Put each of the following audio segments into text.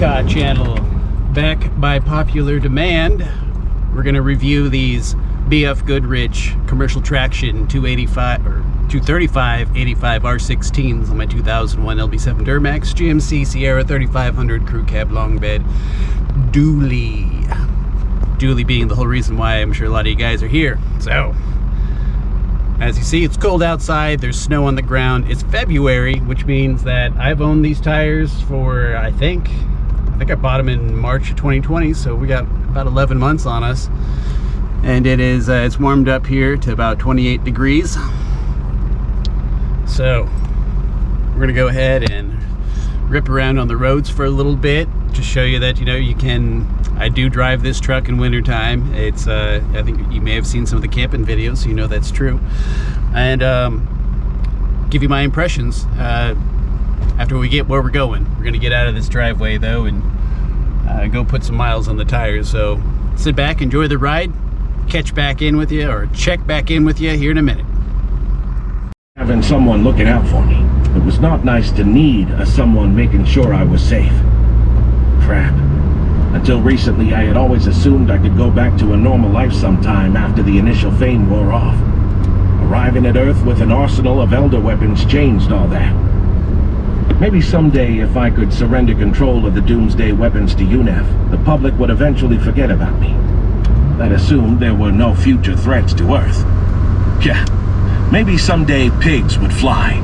channel. Back by popular demand, we're going to review these BFGoodrich commercial traction 285 or 235 85 R16s on my 2001 LB7 Duramax GMC Sierra 3500 crew cab long bed dually. Dually being the whole reason why I'm sure a lot of you guys are here. So, as you see, it's cold outside, there's snow on the ground. It's February, which means that I've owned these tires for, I think I bought them in March of 2020, so we got about 11 months on us. And it is, it's warmed up here to about 28 degrees. So, we're gonna go ahead and rip around on the roads for a little bit, just show you that, you know, you can, I do drive this truck in wintertime. It's, I think you may have seen some of the camping videos, so you know that's true. And give you my impressions after we get where we're going. We're gonna get out of this driveway though and go put some miles on the tires. So sit back, enjoy the ride, catch back in with you, or check back in with you here in a minute. Having someone looking out for me. It was not nice to need someone making sure I was safe. Crap. Until recently, I had always assumed I could go back to a normal life sometime after the initial fame wore off. Arriving at Earth with an arsenal of elder weapons changed all that. Maybe someday, if I could surrender control of the doomsday weapons to UNEF, the public would eventually forget about me. That assumed there were no future threats to Earth. Yeah, maybe someday pigs would fly.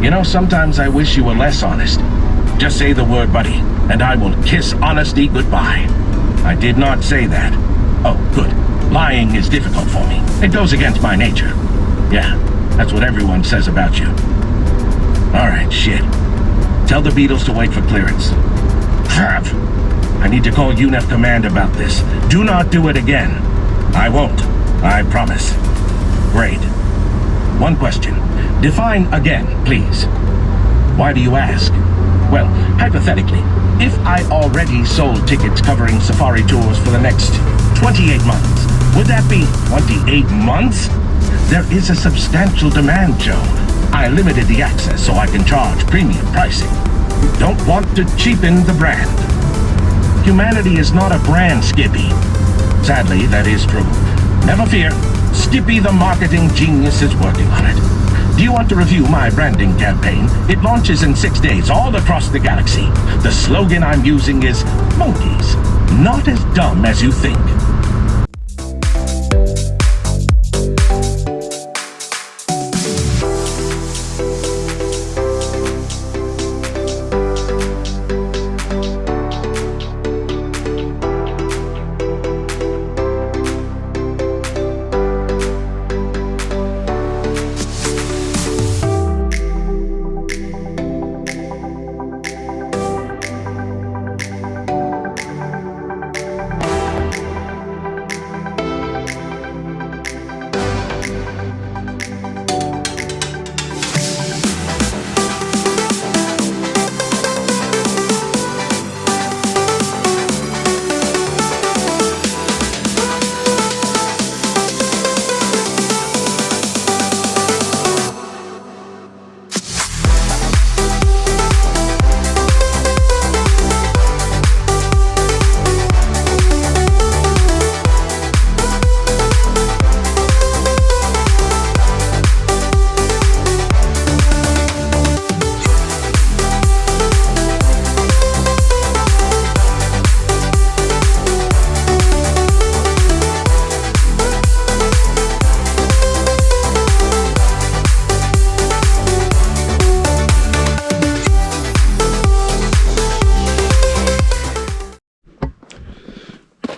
You know, sometimes I wish you were less honest. Just say the word, buddy, and I will kiss honesty goodbye. I did not say that. Oh, good. Lying is difficult for me. It goes against my nature. Yeah, that's what everyone says about you. Alright, shit. Tell the Beatles to wait for clearance. Crap. I need to call UNEF Command about this. Do not do it again. I won't. I promise. Great. One question. Define again, please. Why do you ask? Well, hypothetically, if I already sold tickets covering safari tours for the next 28 months, would that be 28 months? There is a substantial demand, Joe. I limited the access so I can charge premium pricing. Don't want to cheapen the brand. Humanity is not a brand, Skippy. Sadly, that is true. Never fear. Skippy the marketing genius is working on it. Do you want to review my branding campaign? It launches in 6 days all across the galaxy. The slogan I'm using is, monkeys, not as dumb as you think.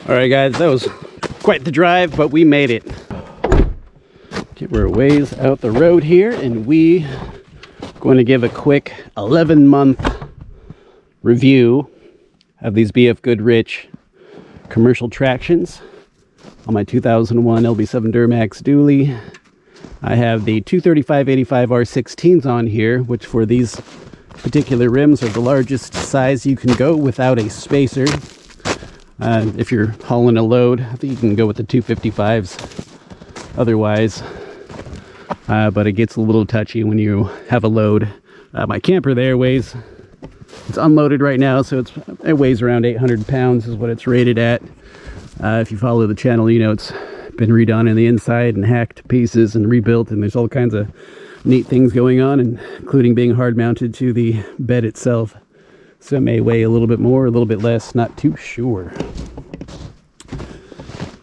Alright guys, that was quite the drive, but we made it. Okay, we're a ways out the road here, and we are going to give a quick 11-month review of these BFGoodrich commercial tractions on my 2001 LB7 Duramax Dually I have the 235/85 R16s on here, which for these particular rims are the largest size you can go without a spacer. If you're hauling a load, I think you can go with the 255s otherwise. But it gets a little touchy when you have a load. My camper there weighs, it's unloaded right now, so it weighs around 800 pounds is what it's rated at. If you follow the channel, you know it's been redone on the inside and hacked to pieces and rebuilt, and there's all kinds of neat things going on, including being hard mounted to the bed itself. So it may weigh a little bit more, a little bit less, not too sure.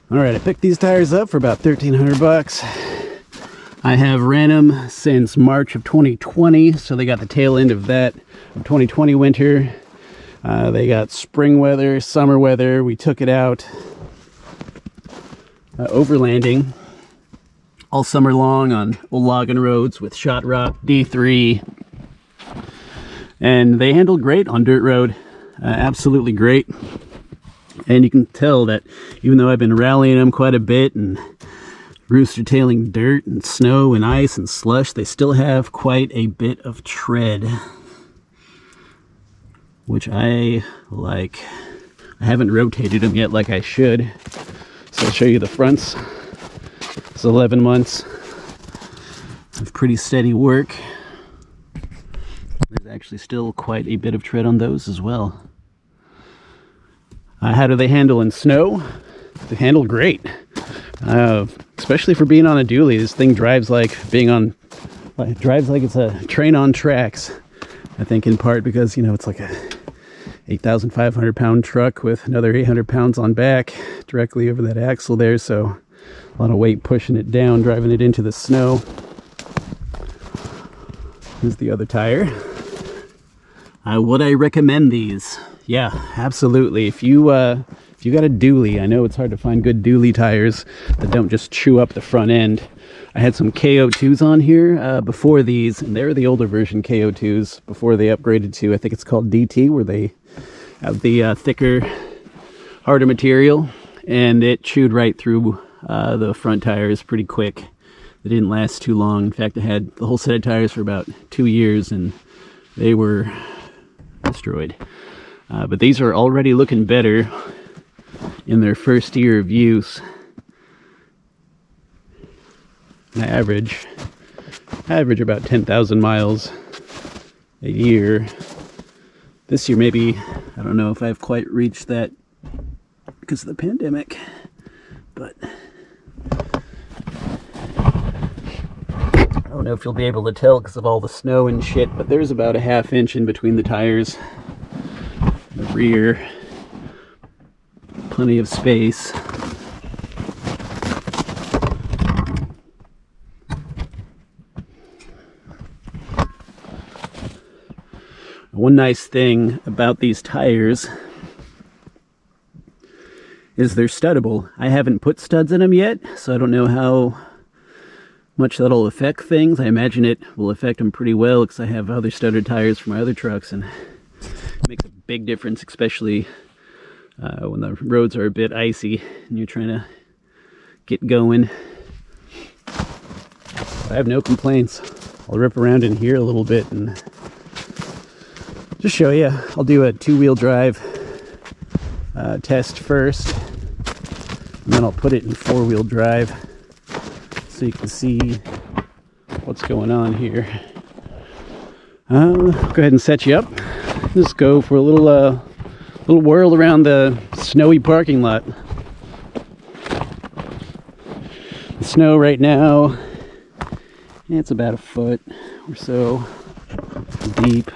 All right, I picked these tires up for about 1,300 bucks. I have ran them since March of 2020, so they got the tail end of that, of 2020 winter. They got spring weather, summer weather. We took it out overlanding all summer long on old logging roads with Shot Rock D3. And they handled great on dirt road, absolutely great. And you can tell that even though I've been rallying them quite a bit and rooster tailing dirt and snow and ice and slush, they still have quite a bit of tread, which I like. I haven't rotated them yet like I should, so I'll show you the fronts. It's 11 months of pretty steady work. There's actually still quite a bit of tread on those as well. How do they handle in snow? They handle great. Especially for being on a dually. This thing drives like it's a train on tracks. I think in part because, you know, it's like a 8,500 pound truck with another 800 pounds on back directly over that axle there. So a lot of weight pushing it down, driving it into the snow. Here's the other tire. Would I recommend these? Yeah, absolutely. If you got a dually, I know it's hard to find good dually tires that don't just chew up the front end. I had some KO2s on here before these, and they're the older version KO2s before they upgraded to, I think it's called DT, where they have the thicker, harder material, and it chewed right through the front tires pretty quick. They didn't last too long. In fact, I had the whole set of tires for about 2 years, and they were destroyed. But these are already looking better in their first year of use. I average about 10,000 miles a year. This year maybe, I don't know if I've quite reached that because of the pandemic, but I don't know if you'll be able to tell because of all the snow and shit, but there's about a ½ inch in between the tires. The rear, plenty of space. One nice thing about these tires is they're studdable. I haven't put studs in them yet, so I don't know how much that'll affect things. I imagine it will affect them pretty well because I have other studded tires for my other trucks, and it makes a big difference, especially when the roads are a bit icy and you're trying to get going. I have no complaints. I'll rip around in here a little bit and just show you. I'll do a 2-wheel drive test first, and then I'll put it in 4-wheel drive so you can see what's going on here. Go ahead and set you up. Just go for a little whirl around the snowy parking lot. The snow right now, it's about a foot or so deep.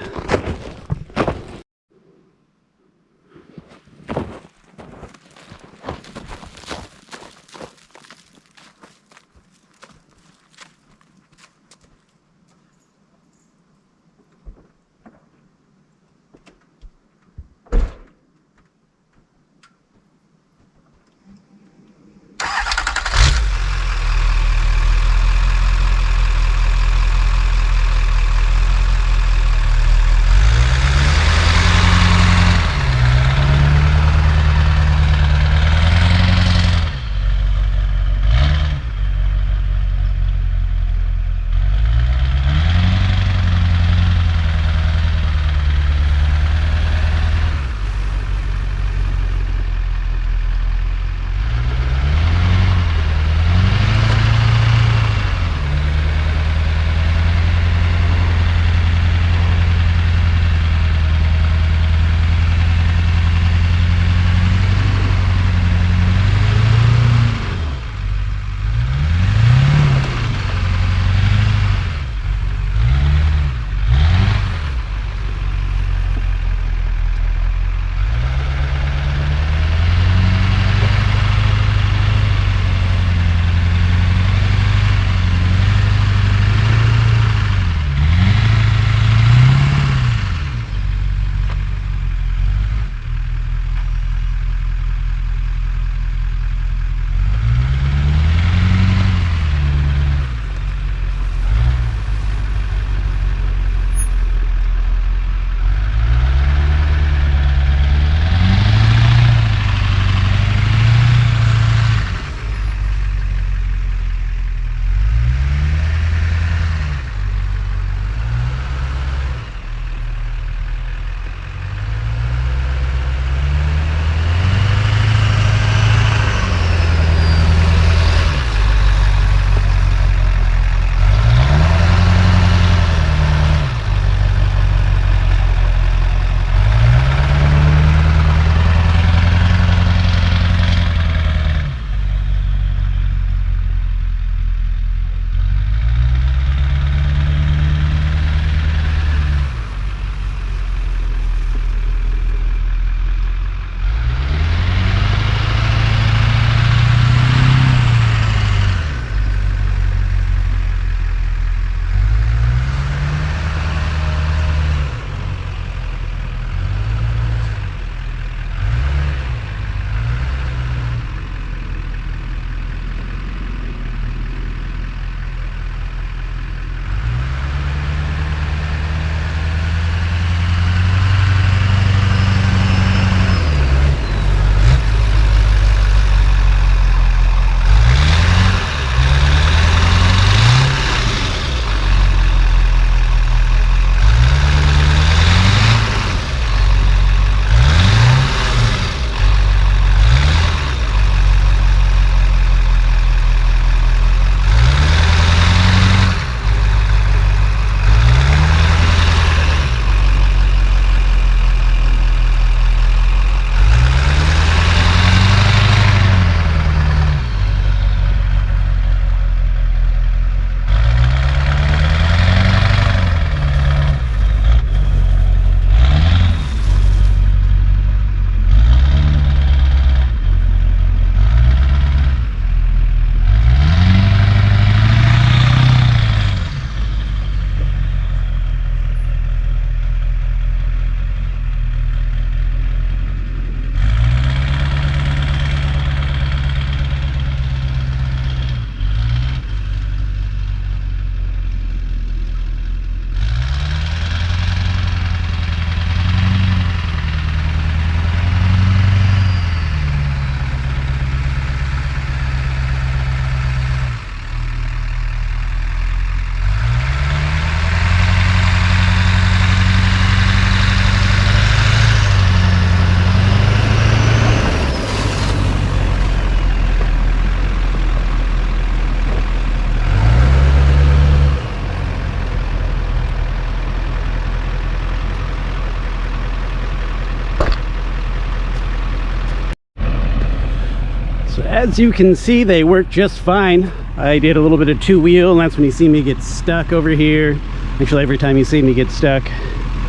So as you can see, they work just fine. I did a little bit of two-wheel, and that's when you see me get stuck over here. Actually, every time you see me get stuck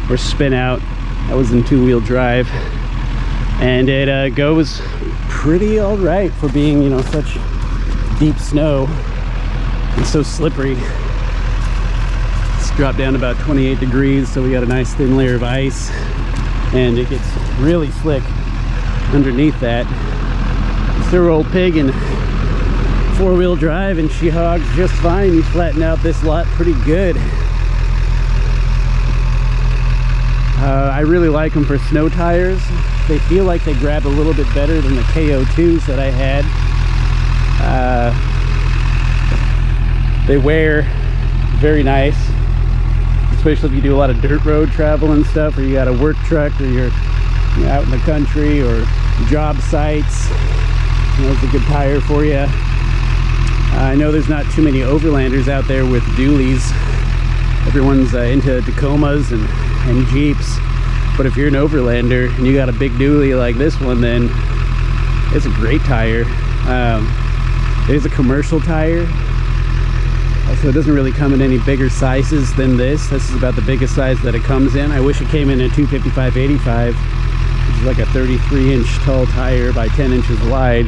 or spin out, I was in two-wheel drive. And it goes pretty all right for being, you know, such deep snow and so slippery. It's dropped down to about 28 degrees, so we got a nice thin layer of ice, and it gets really slick underneath that. It's their old pig in four-wheel drive, and she hogs just fine. You flatten out this lot pretty good. I really like them for snow tires. They feel like they grab a little bit better than the KO2s that I had. They wear very nice, especially if you do a lot of dirt road travel and stuff, or you got a work truck, or you're out in the country, or job sites. You know, it's a good tire for you. I know there's not too many overlanders out there with dualies. Everyone's into Tacomas and Jeeps, but if you're an overlander and you got a big dually like this one, then it's a great tire. It is a commercial tire, so it doesn't really come in any bigger sizes than this. This is about the biggest size that it comes in. I wish it came in a 255/85, which is like a 33-inch tall tire by 10 inches wide,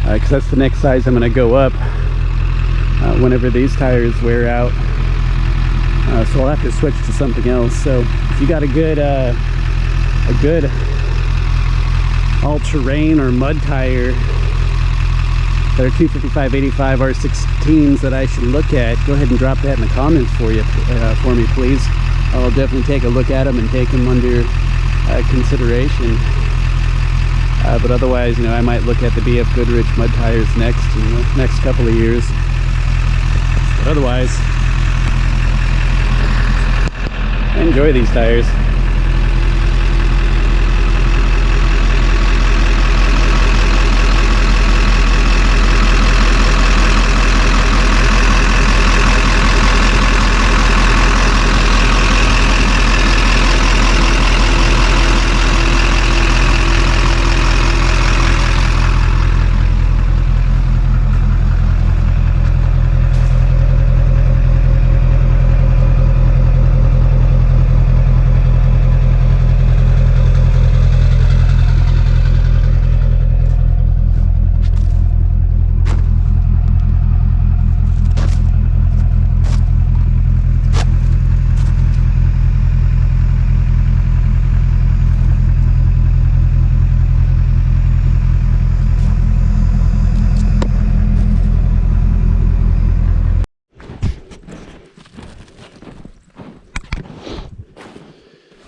because that's the next size I'm going to go up whenever these tires wear out. So I'll have to switch to something else. So if you got a good all-terrain or mud tire that are 255/85 R16s that I should look at, go ahead and drop that in the comments for me, please. I'll definitely take a look at them and take them under consideration. But otherwise, you know, I might look at the BFGoodrich mud tires next in the next couple of years. But otherwise, I enjoy these tires.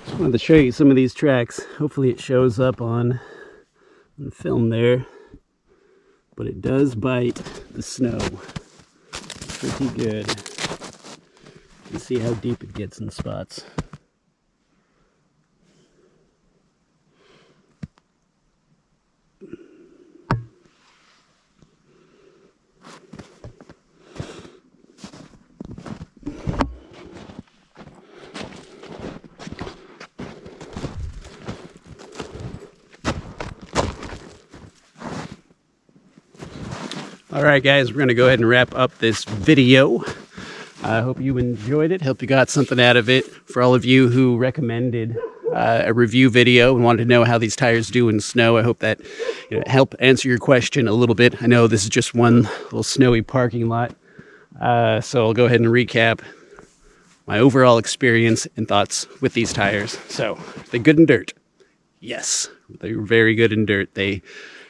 I wanted to show you some of these tracks. Hopefully it shows up on the film there, but it does bite the snow pretty good. You can see how deep it gets in spots. All right, guys, we're going to go ahead and wrap up this video. I hope you enjoyed it. Hope you got something out of it. For all of you who recommended a review video and wanted to know how these tires do in snow, I hope that helped answer your question a little bit. I know this is just one little snowy parking lot, so I'll go ahead and recap my overall experience and thoughts with these tires. So, are they good in dirt? Yes, they're very good in dirt. They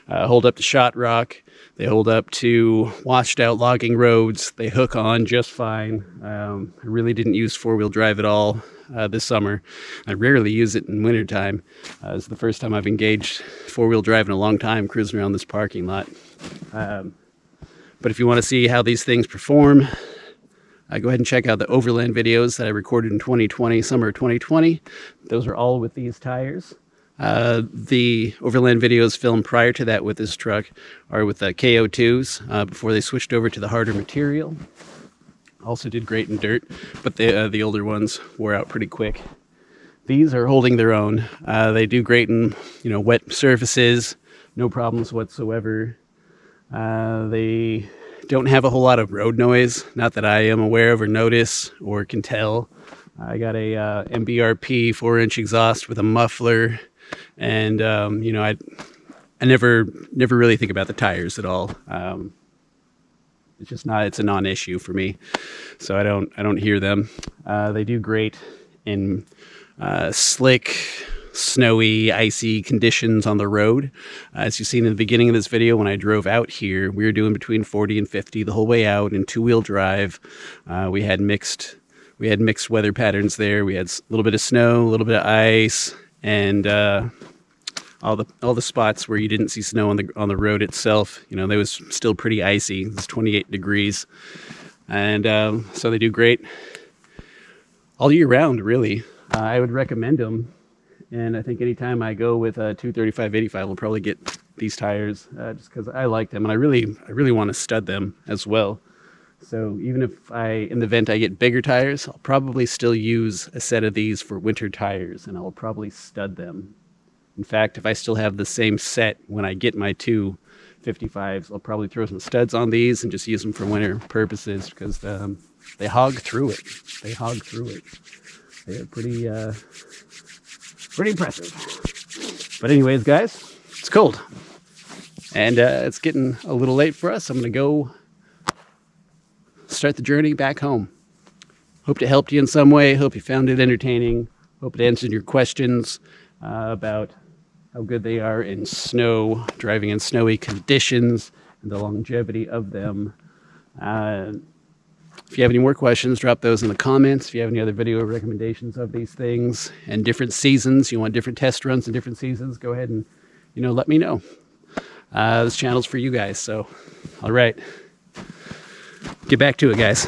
hold up to shot rock. They hold up to washed out logging roads. They hook on just fine. I really didn't use four-wheel drive at all this summer. I rarely use it in wintertime. It's the first time I've engaged four-wheel drive in a long time, cruising around this parking lot. But if you want to see how these things perform, go ahead and check out the overland videos that I recorded in 2020, summer 2020. Those are all with these tires. The overland videos filmed prior to that with this truck are with the KO2s before they switched over to the harder material. Also did great in dirt, but the older ones wore out pretty quick. These are holding their own. They do great in wet surfaces, no problems whatsoever. They don't have a whole lot of road noise, not that I am aware of or notice or can tell. I got a MBRP 4-inch exhaust with a muffler, and you know, I never really think about the tires at all. It's just not, it's a non-issue for me, so I don't hear them. They do great in slick, snowy, icy conditions on the road. As you've seen in the beginning of this video, when I drove out here, we were doing between 40 and 50 the whole way out in two-wheel drive. We had mixed weather patterns there. We had a little bit of snow, a little bit of ice, and all the spots where you didn't see snow on the road itself, you know, they was still pretty icy. It's 28 degrees, and so they do great all year round, really. I would recommend them, and I think anytime I go with a 235/85, I'll probably get these tires just because I like them, and I really want to stud them as well. So even if in the event I get bigger tires, I'll probably still use a set of these for winter tires, and I'll probably stud them. In fact, if I still have the same set when I get my 255s, I'll probably throw some studs on these and just use them for winter purposes, because they hog through it. They hog through it. They're pretty impressive. But anyways, guys, it's cold. And it's getting a little late for us. I'm going to go start the journey back home. Hope it helped you in some way. Hope you found it entertaining. Hope it answered your questions about how good they are in snow, driving in snowy conditions, and the longevity of them. If you have any more questions, drop those in the comments. If you have any other video recommendations of these things and different seasons, you want different test runs in different seasons, go ahead and, you know, let me know. This channel's for you guys. So, all right, get back to it, guys.